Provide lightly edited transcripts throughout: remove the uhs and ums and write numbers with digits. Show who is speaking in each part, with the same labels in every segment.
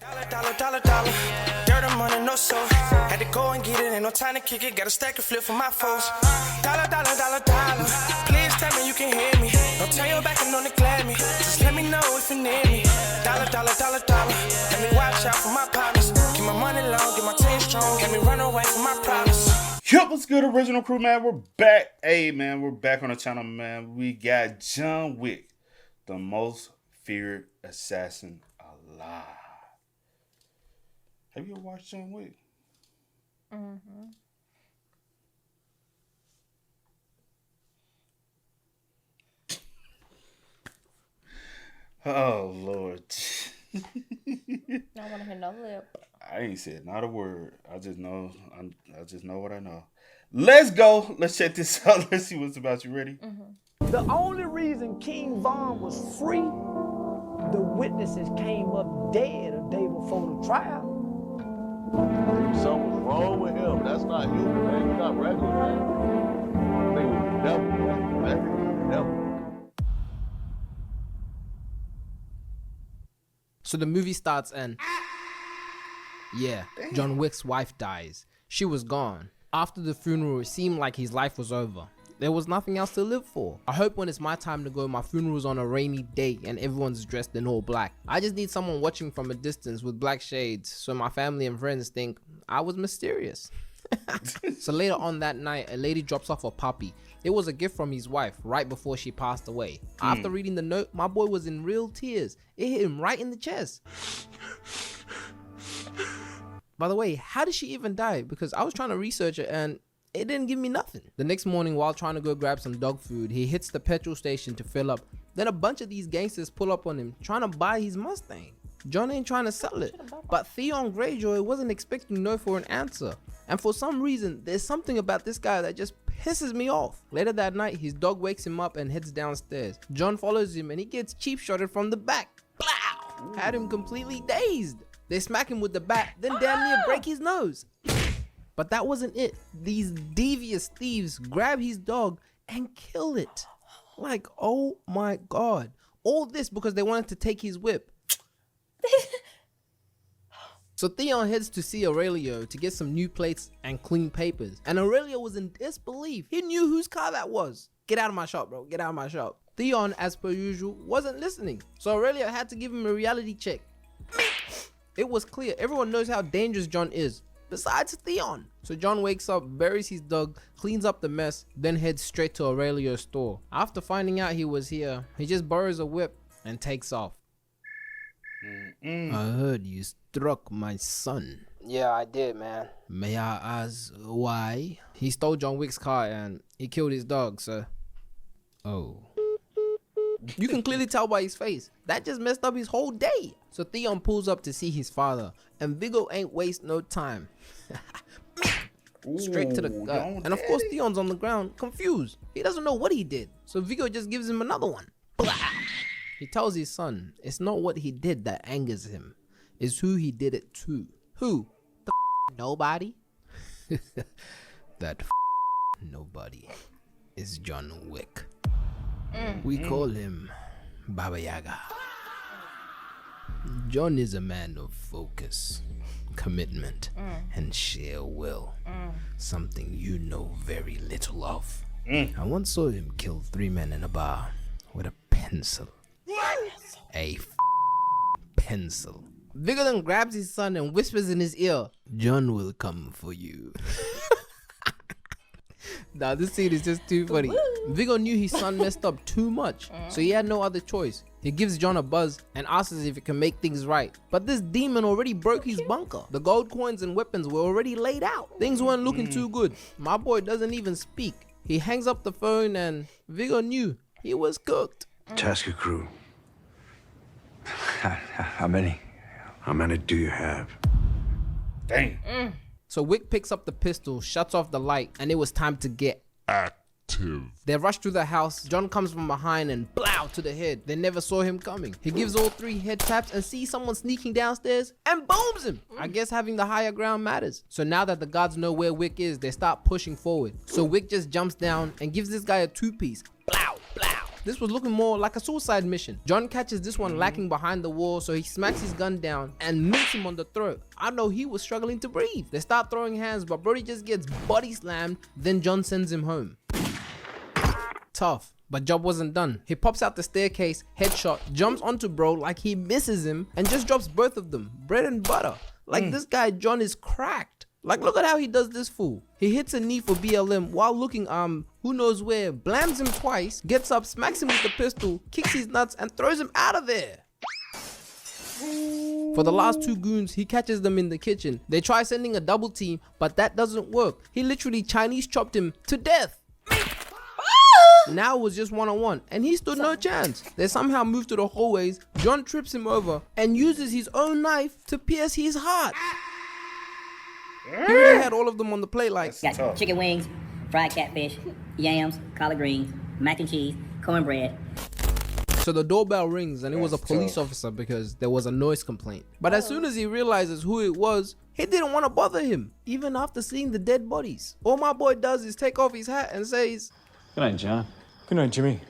Speaker 1: Dollar. Dirt and money, no soul. Had to go and get it, ain't no time to kick it. Got a stack and flip for my foes. Dollar. Please tell me you can hear me. Don't turn your back and don't neglect me. Just let me know if you need me. Dollar. Let me watch out for my partners. Keep my money long, get my team strong. Let me run away from my problems.
Speaker 2: Yup, what's good, original crew, man? We're back. Hey, man, we're back on the channel, man. We got John Wick, the most feared assassin alive. Have you ever watched John Wick?
Speaker 3: Mm-hmm.
Speaker 2: Oh, Lord.
Speaker 3: I want to hear no lip.
Speaker 2: I ain't said not a word. I just know what I know. Let's go. Let's check this out. Let's see what's about. You ready?
Speaker 3: Mm-hmm.
Speaker 4: The only reason King Von was free, the witnesses came up dead a day before the trial.
Speaker 5: Something's wrong with him. That's not human, man. You're not regular, man. They was the devil, man. That nigga was the devil.
Speaker 6: So the movie starts and John Wick's wife dies. She was gone. After the funeral, it seemed like his life was over. There was nothing else to live for. I hope when it's my time to go, my funeral's on a rainy day and everyone's dressed in all black. I just need someone watching from a distance with black shades so my family and friends think I was mysterious. So later on that night, a lady drops off a puppy. It was a gift from his wife right before she passed away. After reading the note, my boy was in real tears. It hit him right in the chest. By the way, how did she even die? Because I was trying to research it and it didn't give me nothing. The next morning, while trying to go grab some dog food, he hits the petrol station to fill up. Then a bunch of these gangsters pull up on him, trying to buy his Mustang. John ain't trying to sell it, but Theon Greyjoy wasn't expecting no for an answer. And for some reason, there's something about this guy that just pisses me off. Later that night, his dog wakes him up and heads downstairs. John follows him and he gets cheap shotted from the back. Blow! Had him completely dazed. They smack him with the bat, then damn near break his nose. But that wasn't it. These devious thieves grab his dog and kill it. Like, oh my God. All this because they wanted to take his whip. So Theon heads to see Aurelio to get some new plates and clean papers. And Aurelio was in disbelief. He knew whose car that was. Get out of my shop, bro. Get out of my shop. Theon, as per usual, wasn't listening. So Aurelio had to give him a reality check. It was clear. Everyone knows how dangerous John is. Besides Theon. So John wakes up, buries his dog, cleans up the mess, then heads straight to Aurelio's store. After finding out he was here, he just borrows a whip and takes off. I heard you struck my son. Yeah, I did, man. May I ask why? He stole John Wick's car and he killed his dog, sir. Oh. You can clearly tell by his face. That just messed up his whole day. So Theon pulls up to see his father, and Viggo ain't waste no time. Straight to the gut. And of course Theon's on the ground, confused. He doesn't know what he did. So Viggo just gives him another one. He tells his son, it's not what he did that angers him. It's who he did it to. Who? The nobody? That nobody is John Wick. We call him Baba Yaga. John is a man of focus, commitment, and sheer will. Something you know very little of. I once saw him kill 3 men in a bar with a pencil. A pencil. Viggo then grabs his son and whispers in his ear, John will come for you. Now this scene is just too funny. Viggo knew his son messed up too much, so he had no other choice. He gives John a buzz and asks if it can make things right. But this demon already broke his bunker. The gold coins and weapons were already laid out. Things weren't looking too good. My boy doesn't even speak. He hangs up the phone and Viggo knew he was cooked.
Speaker 7: Task your crew. How many? How many do you have?
Speaker 2: Dang.
Speaker 6: So Wick picks up the pistol, shuts off the light, and it was time to get active. They rush through the house. John comes from behind and blow to the head. They never saw him coming. He gives all 3 head taps and sees someone sneaking downstairs and booms him. I guess having the higher ground matters. So now that the guards know where Wick is, they start pushing forward. So Wick just jumps down and gives this guy a 2-piece. Blow, blow. This was looking more like a suicide mission. John catches this one lacking behind the wall, so he smacks his gun down and minks him on the throat. I know he was struggling to breathe. They start throwing hands, but Brody just gets body slammed, then John sends him home. Tough. But job wasn't done. He pops out the staircase, headshot, jumps onto bro like he misses him, and just drops both of them. Bread and butter. Like this guy John is cracked. Like look at how he does this fool. He hits a knee for BLM while looking who knows where, blams him twice, gets up, smacks him with the pistol, kicks his nuts and throws him out of there. For the last two goons, he catches them in the kitchen. They try sending a double team, but that doesn't work. He literally Chinese chopped him to death. Now it was just one-on-one, and he stood no chance. They somehow move to the hallways. John trips him over and uses his own knife to pierce his heart. He really had all of them on the plate like,
Speaker 8: Got chicken wings, fried catfish, yams, collard greens, mac and cheese, cornbread.
Speaker 6: So the doorbell rings and it was a police officer because there was a noise complaint. But as soon as he realizes who it was, he didn't want to bother him, even after seeing the dead bodies. All my boy does is take off his hat and says,
Speaker 9: "Good night, John." "Good night, Jimmy."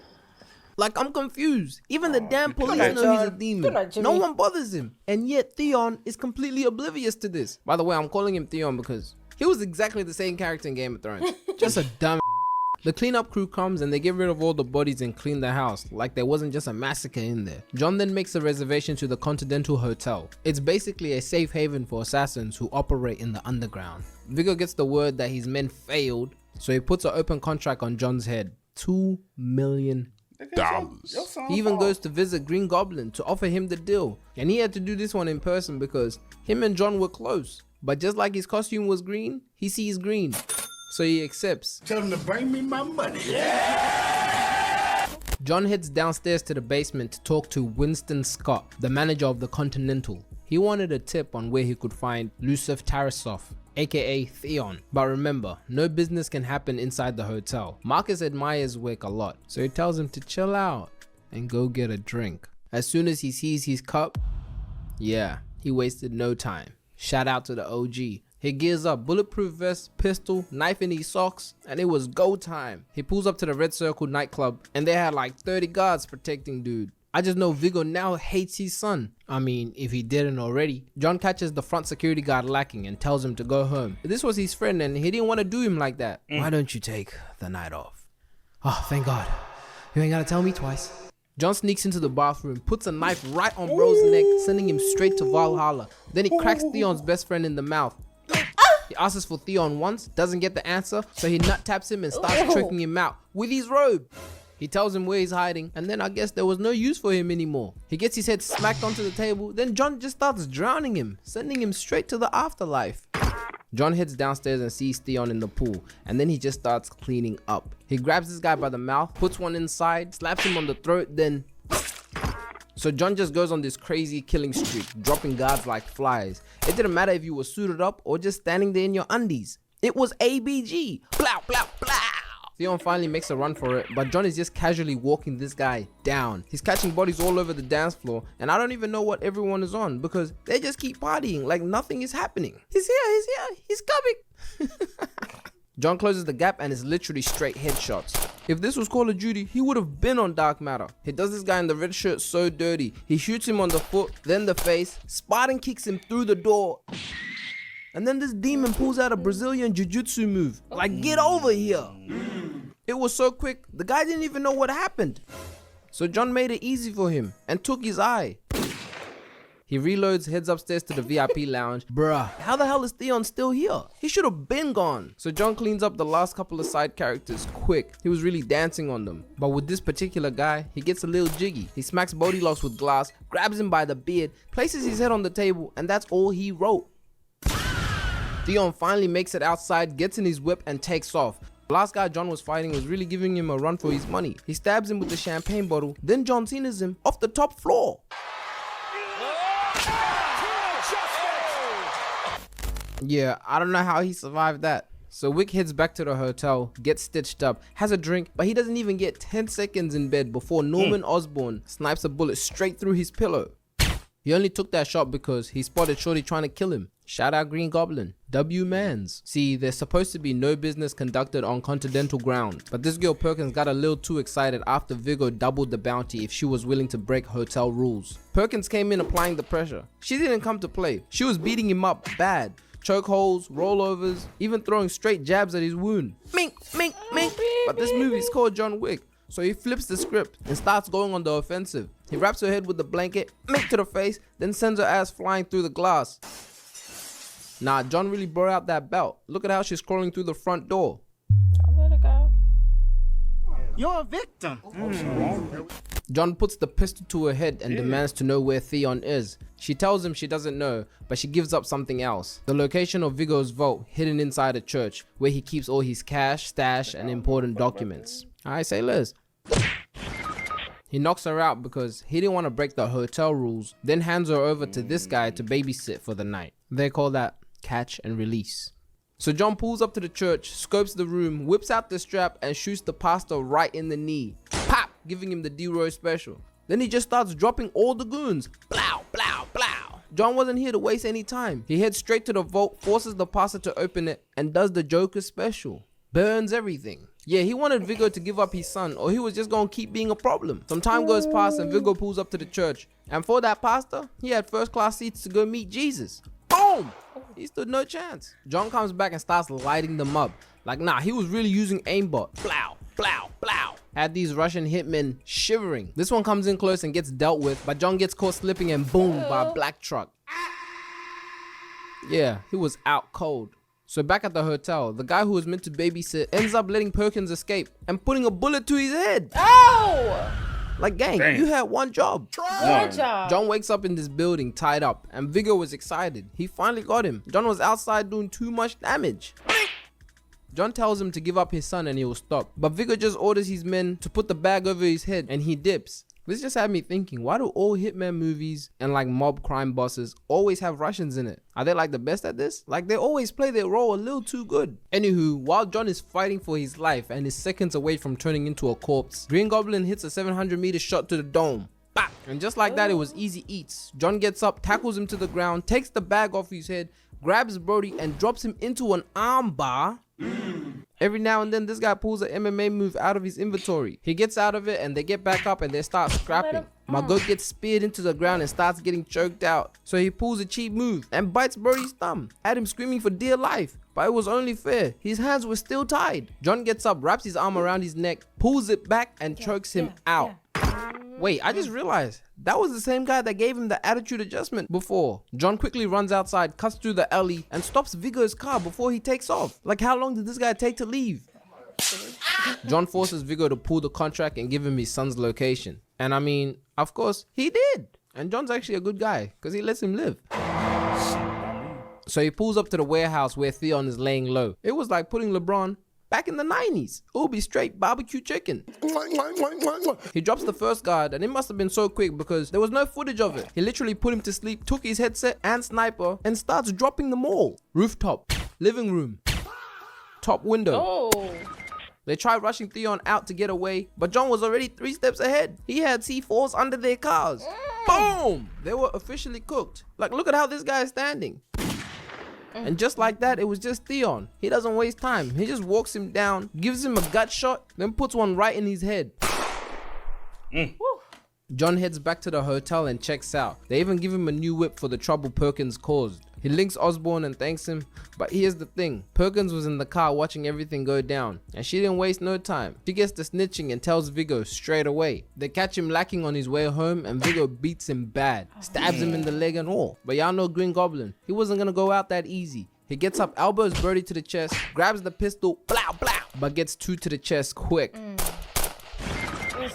Speaker 6: Like I'm confused. Even the damn police know he's a demon. No one bothers him. And yet Theon is completely oblivious to this. By the way, I'm calling him Theon because he was exactly the same character in Game of Thrones. Just a dumb. The cleanup crew comes and they get rid of all the bodies and clean the house like there wasn't just a massacre in there. John then makes a reservation to the Continental Hotel. It's basically a safe haven for assassins who operate in the underground. Viggo gets the word that his men failed, so he puts an open contract on John's head. $2 million. He even goes to visit Green Goblin to offer him the deal, and he had to do this one in person because him and John were close, but just like his costume was green, he sees green, so he accepts.
Speaker 10: Tell him to bring me my money.
Speaker 6: John heads downstairs to the basement to talk to Winston Scott, the manager of the Continental. He wanted a tip on where he could find Yusuf Tarasov, aka Theon. But remember, no business can happen inside the hotel. Marcus admires Wick a lot, so he tells him to chill out and go get a drink. As soon as he sees his cup, yeah, he wasted no time. Shout out to the OG. He gears up, bulletproof vest, pistol, knife in his socks, and it was go time. He pulls up to the Red Circle nightclub, and they had like 30 guards protecting dude. I just know Viggo now hates his son. I mean, if he didn't already. John catches the front security guard lacking and tells him to go home. This was his friend and he didn't want to do him like that. Why don't you take the night off? Oh, thank God. You ain't gotta tell me twice. John sneaks into the bathroom, puts a knife right on bro's neck, sending him straight to Valhalla. Then he cracks Theon's best friend in the mouth. He asks for Theon once, doesn't get the answer, so he nut taps him and starts choking him out with his robe. He tells him where he's hiding, and then I guess there was no use for him anymore. He gets his head smacked onto the table, then John just starts drowning him, sending him straight to the afterlife. John heads downstairs and sees Theon in the pool, and then he just starts cleaning up. He grabs this guy by the mouth, puts one inside, slaps him on the throat, then... So John just goes on this crazy killing streak, dropping guards like flies. It didn't matter if you were suited up or just standing there in your undies. It was ABG. Blow, blow, blow. Theon finally makes a run for it, but John is just casually walking this guy down. He's catching bodies all over the dance floor, and I don't even know what everyone is on because they just keep partying like nothing is happening. He's here, he's coming. John closes the gap and is literally straight headshots. If this was Call of Duty, he would have been on Dark Matter. He does this guy in the red shirt so dirty. He shoots him on the foot, then the face, Spartan kicks him through the door. And then this demon pulls out a Brazilian jiu-jitsu move. Like, get over here. It was so quick, the guy didn't even know what happened. So John made it easy for him and took his eye. He reloads, heads upstairs to the VIP lounge. Bruh, how the hell is Theon still here? He should have been gone. So John cleans up the last couple of side characters quick. He was really dancing on them. But with this particular guy, he gets a little jiggy. He smacks body locks with glass, grabs him by the beard, places his head on the table, and that's all he wrote. Theon finally makes it outside, gets in his whip, and takes off. The last guy John was fighting was really giving him a run for his money. He stabs him with the champagne bottle, then John Cena's him off the top floor. Yeah, I don't know how he survived that. So Wick heads back to the hotel, gets stitched up, has a drink, but he doesn't even get 10 seconds in bed before Norman Osborn snipes a bullet straight through his pillow. He only took that shot because he spotted Shorty trying to kill him. Shout out Green Goblin. W mans. See, there's supposed to be no business conducted on continental ground, but this girl Perkins got a little too excited after Viggo doubled the bounty if she was willing to break hotel rules. Perkins came in applying the pressure. She didn't come to play. She was beating him up bad. Chokeholds, rollovers, even throwing straight jabs at his wound. Mink, mink, mink. But this movie's called John Wick, so he flips the script and starts going on the offensive. He wraps her head with the blanket, mink to the face, then sends her ass flying through the glass. Nah, John really brought out that belt. Look at how she's crawling through the front door.
Speaker 3: I'll let it go.
Speaker 10: You're a victim.
Speaker 6: John puts the pistol to her head and demands to know where Theon is. She tells him she doesn't know, but she gives up something else. The location of Viggo's vault, hidden inside a church, where he keeps all his cash, stash, and important documents. Alright, say less. He knocks her out because he didn't want to break the hotel rules, then hands her over to this guy to babysit for the night. They call that catch and release. So John pulls up to the church, scopes the room, whips out the strap, and shoots the pastor right in the knee. Pop! Giving him the D-Roy special. Then he just starts dropping all the goons. Blow, blow, blow. John wasn't here to waste any time. He heads straight to the vault, forces the pastor to open it, and does the Joker special. Burns everything. Yeah, he wanted Viggo to give up his son, or he was just gonna keep being a problem. Some time goes past and Viggo pulls up to the church. And for that pastor, he had first class seats to go meet Jesus. Boom! He stood no chance. John comes back and starts lighting them up. Like, nah, he was really using aimbot. Blow, blow, blow. Had these Russian hitmen shivering. This one comes in close and gets dealt with, but John gets caught slipping and boom by a black truck. Yeah, he was out cold. So back at the hotel, the guy who was meant to babysit ends up letting Perkins escape and putting a bullet to his head.
Speaker 3: Oh!
Speaker 6: Like, gang, you had one job.
Speaker 3: Good job.
Speaker 6: John wakes up in this building tied up, and Viggo was excited. He finally got him. John was outside doing too much damage. John tells him to give up his son and he will stop. But Viggo just orders his men to put the bag over his head and he dips. This just had me thinking, why do all hitman movies and like mob crime bosses always have Russians in it? Are they like the best at this? Like, they always play their role a little too good. Anywho, while John is fighting for his life and is seconds away from turning into a corpse, Green Goblin hits a 700-meter shot to the dome. Bah! And just like that, it was easy eats. John gets up, tackles him to the ground, takes the bag off his head, grabs Brody and drops him into an arm bar. Every now and then this guy pulls an MMA move out of his inventory. He gets out of it and they get back up and they start scrapping. My goat gets speared into the ground and starts getting choked out. So he pulls a cheap move and bites Brody's thumb. Had him screaming for dear life. But it was only fair. His hands were still tied. John gets up, wraps his arm around his neck, pulls it back and chokes him out. Wait, I just realized that was the same guy that gave him the attitude adjustment before. John quickly runs outside, cuts through the alley, and stops Viggo's car before he takes off. Like, how long did this guy take to leave? John forces Viggo to pull the contract and give him his son's location. And I mean, of course, he did. And John's actually a good guy, because he lets him live. So he pulls up to the warehouse where Theon is laying low. It was like putting LeBron back in the 90s. It will be straight barbecue chicken. He drops the first guard and it must have been so quick because there was no footage of it. He literally put him to sleep, took his headset and sniper and starts dropping them all. Rooftop, living room, top window.
Speaker 3: Oh.
Speaker 6: They tried rushing Theon out to get away, but John was already 3 steps ahead. He had C4s under their cars. Boom! They were officially cooked. Like, look at how this guy is standing. And just like that, it was just Theon. He doesn't waste time. He just walks him down, gives him a gut shot, then puts one right in his head. John heads back to the hotel and checks out. They even give him a new whip for the trouble Perkins caused. He links Osborne and thanks him, but here's the thing. Perkins was in the car watching everything go down, and she didn't waste no time. She gets to snitching and tells Viggo straight away. They catch him lacking on his way home, and Viggo beats him bad. Stabs him in the leg and all. But y'all know Green Goblin. He wasn't gonna go out that easy. He gets up, elbows Birdie to the chest, grabs the pistol, blow, blow, but gets 2 to the chest quick.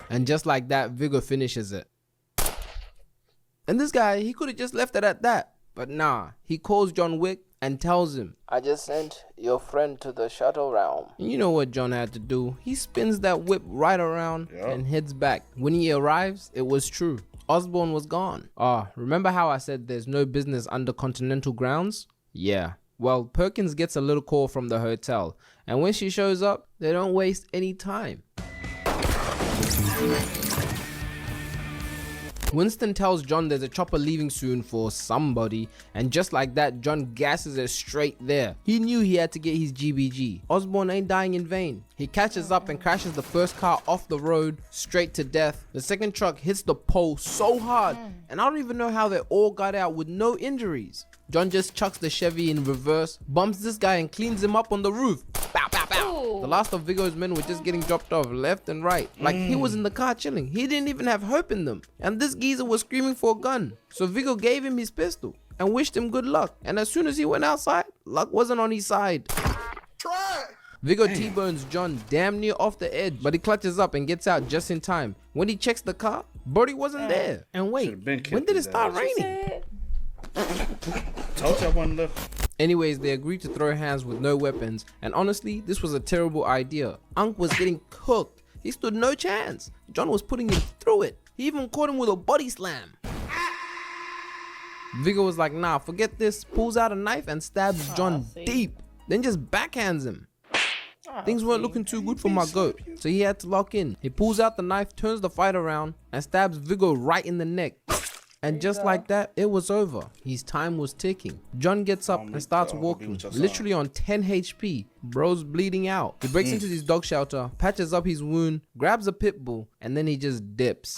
Speaker 6: And just like that, Viggo finishes it. And this guy, he could have just left it at that. But nah, he calls John Wick and tells him, I just sent your friend to the Shadow Realm. And you know what John had to do? He spins that whip right around and heads back. When he arrives, it was true. Osborne was gone. Remember how I said there's no business under continental grounds? Yeah. Well, Perkins gets a little call from the hotel. And when she shows up, they don't waste any time. Winston tells John there's a chopper leaving soon for somebody, and just like that, John gasses it straight there. He knew he had to get his GBG. Osborne ain't dying in vain. He catches up and crashes the first car off the road straight to death. The second truck hits the pole so hard, and I don't even know how they all got out with no injuries. John just chucks the Chevy in reverse, bumps this guy and cleans him up on the roof. Bow, bow, bow. The last of Viggo's men were just getting dropped off left and right. Like he was in the car chilling. He didn't even have hope in them. And this geezer was screaming for a gun. So Viggo gave him his pistol and wished him good luck. And as soon as he went outside, luck wasn't on his side. Viggo T-bones John damn near off the edge, but he clutches up and gets out just in time. When he checks the car, Birdie wasn't there. And wait, when did it start raining?
Speaker 2: Told you I wasn't looking.
Speaker 6: Anyways, they agreed to throw hands with no weapons, and honestly, this was a terrible idea. Unc was getting cooked. He stood no chance. John was putting him through it. He even caught him with a body slam. Viggo was like, nah, forget this, pulls out a knife and stabs John deep, then just backhands him. Things weren't looking too good for my goat, so he had to lock in. He pulls out the knife, turns the fight around, and stabs Viggo right in the neck. And just like that, it was over. His time was ticking. John gets up and starts walking, literally on 10 HP. Bro's bleeding out. He breaks into his dog shelter, patches up his wound, grabs a pit bull, and then he just dips.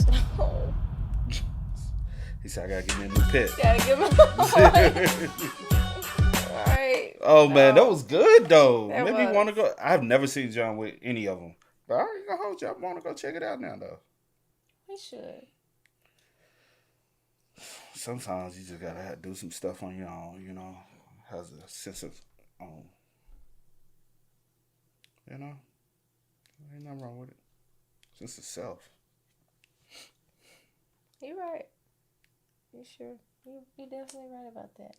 Speaker 2: He said, I gotta give me a new pet.
Speaker 3: Gotta give him Alright.
Speaker 2: Oh man, that was good though.
Speaker 3: That
Speaker 2: Maybe
Speaker 3: was.
Speaker 2: want to go. I've never seen John Wick, any of them. But I ain't gonna hold you. I want to go check it out now though.
Speaker 3: We should.
Speaker 2: Sometimes you just gotta do some stuff on your own, you know. Has a sense of own. You know? Ain't nothing wrong with it. Sense of self.
Speaker 3: You're right. You sure? You're definitely right about that.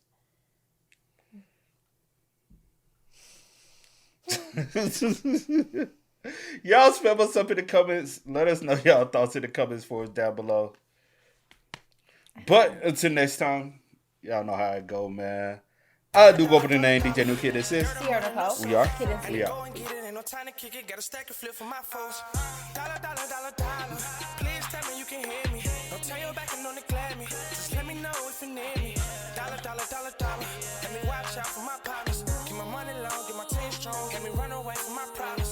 Speaker 2: Y'all spam us up in the comments. Let us know y'all thoughts in the comments for us down below. But until next time, y'all know how it go, man. I do go by the name DJ New Kid Assist. We are. We are.
Speaker 1: No time to kick it, got a stack of flip for my foes. Dollar, dollar, dollar, dollar. Please tell me you can hear me. Don't turn your back and don't neglect me. Just let me know if you need me. Dollar, dollar, dollar, dollar. Let me watch out for my partners. Keep my money long, get my team strong. Let me run away from my problems.